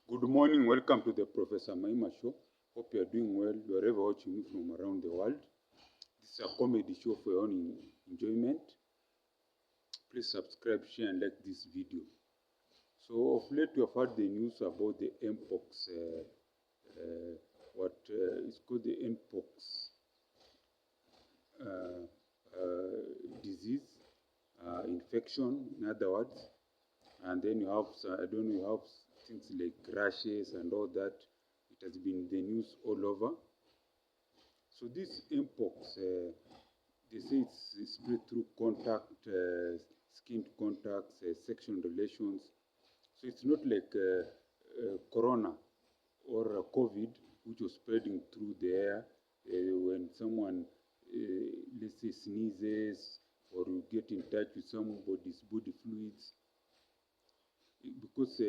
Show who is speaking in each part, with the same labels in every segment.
Speaker 1: Good morning, welcome to the Professor Maima Show. Hope you are doing well wherever watching me from around the world. This is a comedy show for your own enjoyment. Please subscribe, share and like this video. So of late we have heard the news about the mpox, it's called the mpox disease, infection in other words. And then you have, you have things like rashes and all that. It has been the news all over. So this mpox, they say it's spread through contact, skin contacts, sexual relations. So it's not like corona or COVID, which was spreading through the air when someone, let's say, sneezes or you get in touch with somebody's body fluids. Because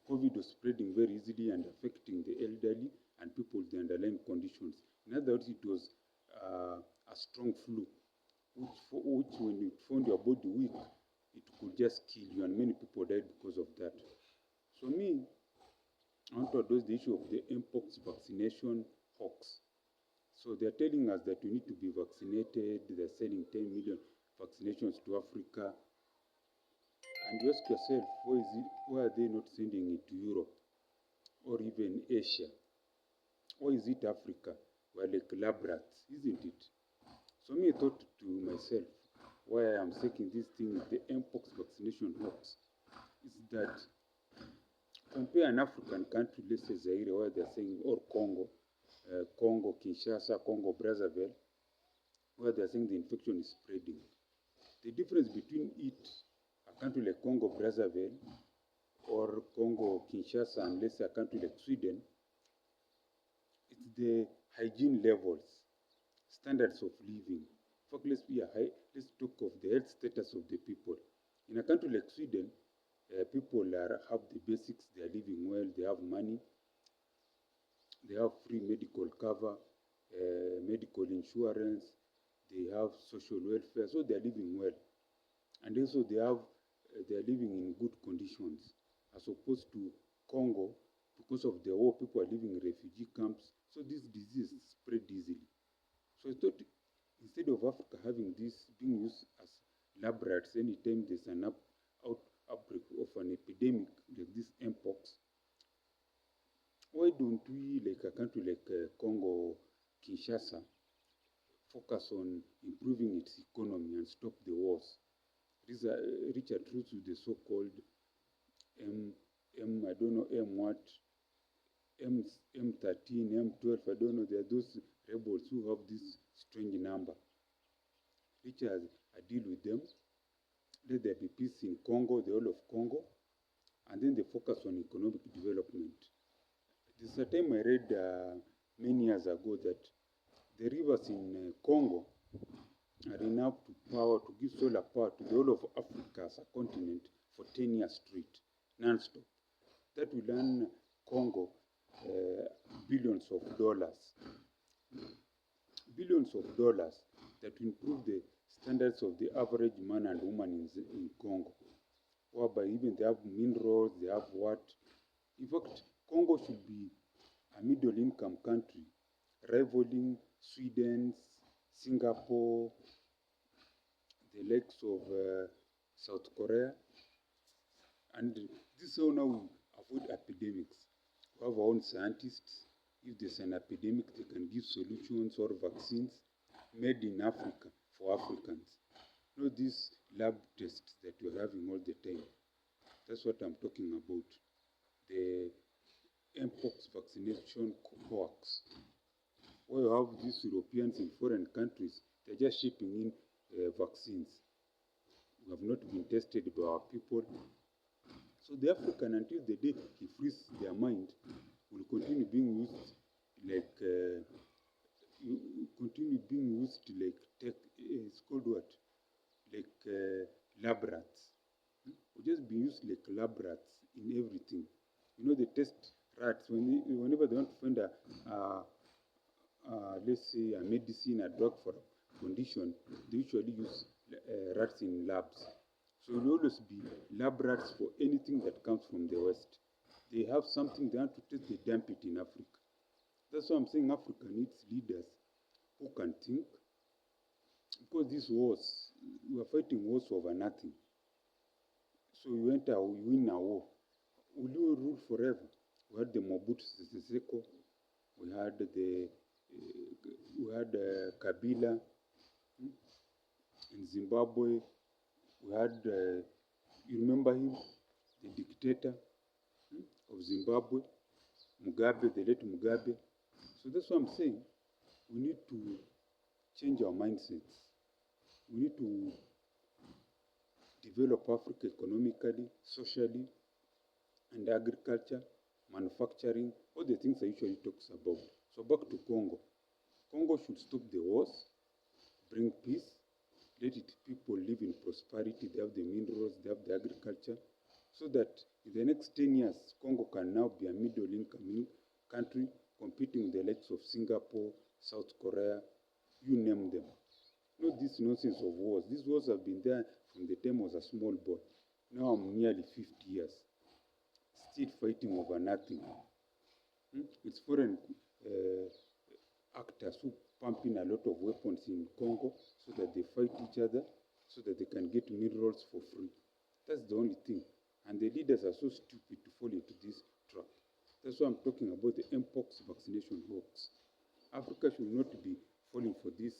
Speaker 1: COVID was spreading very easily and affecting the elderly and people with the underlying conditions. In other words, it was a strong flu, which when you found your body weak, it could just kill you, and many people died because of that. So me, I want to address the issue of the mpox vaccination hoax. So they're telling us that we need to be vaccinated. They're sending 10 million vaccinations to Africa. And you ask yourself, why are they not sending it to Europe or even Asia? Why is it Africa? We're like lab rats, isn't it? So me, I thought to myself, why I am taking this thing, the mpox vaccination hoax, is that compare an African country, let's say Zaire, where they're saying, or Congo, Kinshasa, Congo, Brazzaville, where they're saying the infection is spreading. The difference between it, a country like Congo, Brazzaville, or Congo, Kinshasa, and let's say a country like Sweden, it's the hygiene levels, standards of living. In fact, let's talk of the health status of the people. In a country like Sweden, people have the basics, they are living well, they have money, they have free medical cover, medical insurance, they have social welfare, so they are living well. And also they are living in good conditions, as opposed to Congo. Because of the war, people are living in refugee camps, so this disease spread easily. So I thought, instead of Africa having this being used as lab rats anytime there's an outbreak of an epidemic like this mpox, why don't we, like a country like Congo, Kinshasa, focus on improving its economy and stop the wars? Richard Truth with the so-called I don't know, M13, M12, I don't know, there are those rebels who have this strange number. Richard, I deal with them. Let there be peace in Congo, the whole of Congo, and then they focus on economic development. There's a time I read many years ago that the rivers in Congo are enough to give solar power to the whole of Africa as a continent for 10 years straight, non-stop. That will earn Congo billions of dollars. Billions of dollars that will improve the standards of the average man and woman in Congo, whereby even they have minerals, they have what. In fact, Congo should be a middle-income country, rivaling Sweden, Singapore, the likes of South Korea. And this is how now we avoid epidemics. We have our own scientists. If there's an epidemic, they can give solutions or vaccines made in Africa for Africans. Not these lab tests that we're having all the time. That's what I'm talking about. The mpox vaccination hoax. Where you have these Europeans in foreign countries, they're just shipping in vaccines. We have not been tested by our people. So the African, until the day he frees their mind, will continue being used like it's called what? Like lab rats. Will just be used like lab rats in everything. You know, they test rats whenever they want to find let's say a medicine, a drug for a condition. They usually use rats in labs. So it will always be lab rats for anything that comes from the West. they have something they want to test, they dump it in Africa. That's why I'm saying Africa needs leaders who can think, because these wars, we are fighting wars over nothing. So we win a war. Will you rule forever? We had the Mobutu Sese Seko, we had Kabila in Zimbabwe, we had, you remember him, the dictator of Zimbabwe, Mugabe, the late Mugabe. So that's what I'm saying. We need to change our mindsets. We need to develop Africa economically, socially, and agriculture, manufacturing, all the things I usually talk about. So back to Congo. Congo should stop the wars, bring peace, let people live in prosperity. They have the minerals, they have the agriculture, so that in the next 10 years, Congo can now be a middle-income country competing with the likes of Singapore, South Korea, you name them. Not this nonsense of wars. These wars have been there from the time I was a small boy. Now I'm nearly 50 years, still fighting over nothing. It's foreign actors who pump in a lot of weapons in Congo so that they fight each other, so that they can get minerals for free. That's the only thing. And the leaders are so stupid to fall into this trap. That's why I'm talking about the mpox vaccination hoax. Africa should not be falling for these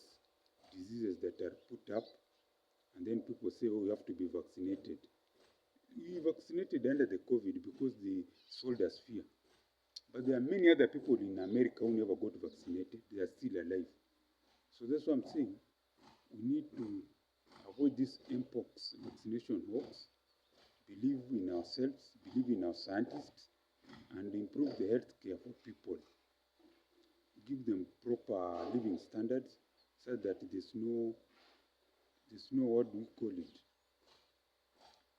Speaker 1: diseases that are put up, and then people say, oh, you have to be vaccinated. We vaccinated under the COVID because they sold us fear. But there are many other people in America who never got vaccinated. They are still alive. So that's what I'm saying. We need to avoid this mpox vaccination hoax, believe in ourselves, believe in our scientists, and improve the health care for people. Give them proper living standards so that there's no, what do we call it?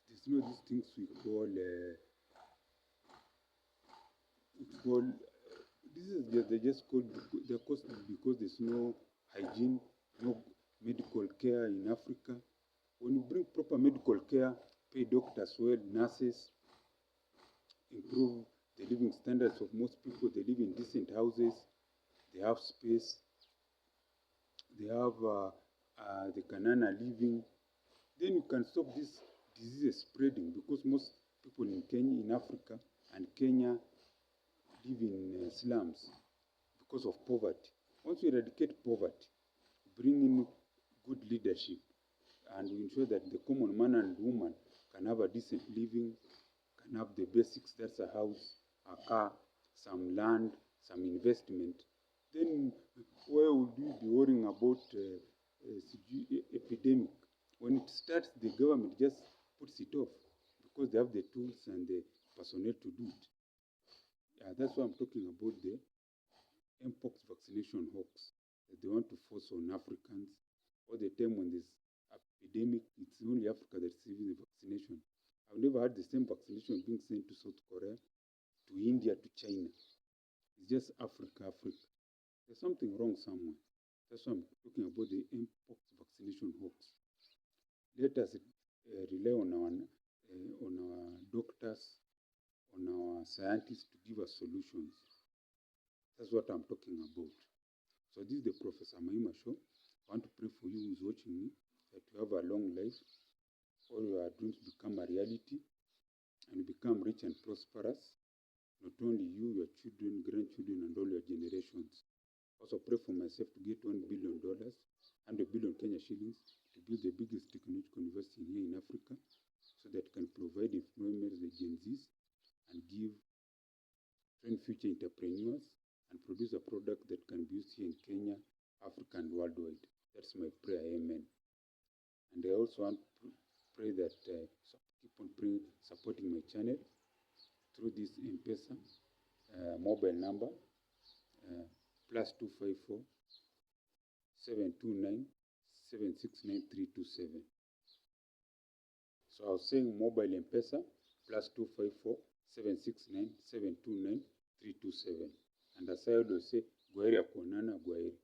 Speaker 1: There's no these things we call, they're just called, they're costly because there's no hygiene, no medical care in Africa. When you bring proper medical care, pay doctors well, nurses, improve the living standards of most people. They live in decent houses, they have space, they have the Kanana living. Then you can stop this disease spreading, because most people in Kenya, in Africa and Kenya, live in slums because of poverty. Once we eradicate poverty, bring in good leadership, and we ensure that the common man and woman can have a decent living, can have the basics, that's a house, a car, some land, some investment, then where would we be worrying about epidemic? When it starts, the government just puts it off because they have the tools and the personnel to do it. Yeah, that's why I'm talking about the mpox vaccination hoax that they want to force on Africans. All the time when there's epidemic, it's only Africa that's receiving the vaccination. I've never had the same vaccination being sent to South Korea, to India, to China. It's just Africa. There's something wrong somewhere. That's why I'm talking about the mpox vaccination hoax. Let us rely on our doctors, on our scientists to give us solutions. That's what I'm talking about. So this is the Professor Mahima Show. I want to pray for you who's watching me, that you have a long life, all your dreams become a reality, and become rich and prosperous. Not only you, your children, grandchildren, and all your generations. Also pray for myself to get $1 billion, 100 billion Kenya shillings, to build the biggest technological university here in Africa, so that can provide employment to the Gen Zs and train future entrepreneurs and produce a product that can be used here in Kenya, Africa, and worldwide. That's my prayer. Amen. And I also want to pray that keep on supporting my channel through this M-Pesa mobile number, +254 729 769 327. So I was saying mobile M-Pesa, +254 769 729 327. And as I always say, Gwaheri ya kuonana, Gwaheri.